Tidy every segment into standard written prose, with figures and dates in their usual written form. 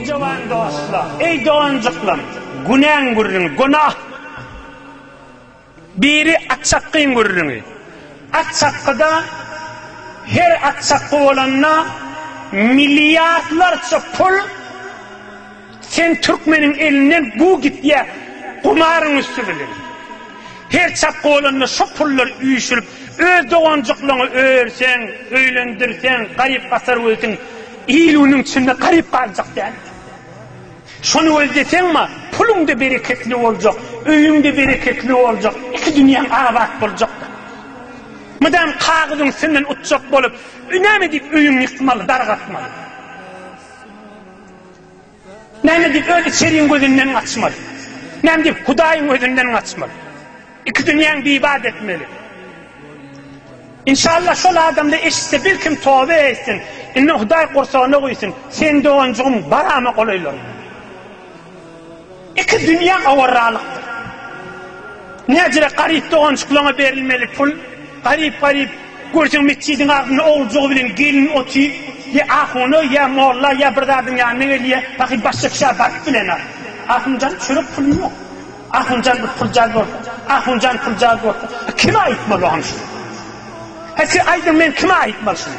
cavan dostlar, ey doğancıklar, günah görürün, günah. Biri atçakkın görürün. Atçakkıda her atçakkı olanına milyarlarca pul sen Türkmenin elinden bu git diye kumarın üstü bilir. Her çakkı olanına şu pullar üyüşülüp öz doğancıklığını örsen, öylendirsen, garip kasar olsun, iyiliğinin içinde garip kalacak yani. Şunu öldesen mi? Pulun da bereketli olacak, öyün de bereketli olacak, iki dünyanın abat olacak da. Madem kağıdın senden uçacak bolup, ne deyip öyün yıkmalı, dargatmalı? Ne deyip öyle içeriğin gözünden açmalı? Ne deyip Hudayın gözünden açmalı? İki dünyanın bir ibadet etmeli. İnşallah şol adamda eşitse bir kim tövbe etsin, inne Huday kursağına koysun, sen doğancığım barama kolaylar. İki dünya avarralıktır. Necire garip doğancıklığına verilmeli pul, garip görsün mescidin ağzını oğulcuğu bilin, gelin otu, ya ahunu, ya molla, ya birdadın yanına geliyor, bakın başka kişiye bakıp bilene. Ahuncan çürük pulun yok. Ahuncan pulcal var, ahuncan pulcal var. Kime aitmalı o hanışın? Hesi aydın ben kime aitmalısın?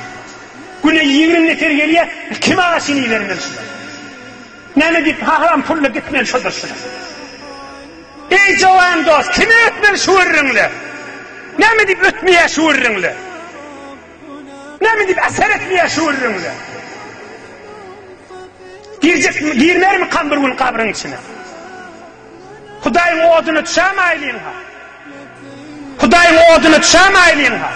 Güne 20 nefer geliyor, kime ağasını vermelisin? Ne deyip haram pulla gitmeli şudur şuna. Ey cavan dost, kime ötmeli şu ırrınla? Ne deyip ötmeye şu ırrınla? Ne deyip eser etmeye şu ırrınla? Girmer mi kan bir gün kabrın içine? Hudayın odunu tüşem aylin ha? Hudayın odunu tüşem aylin ha?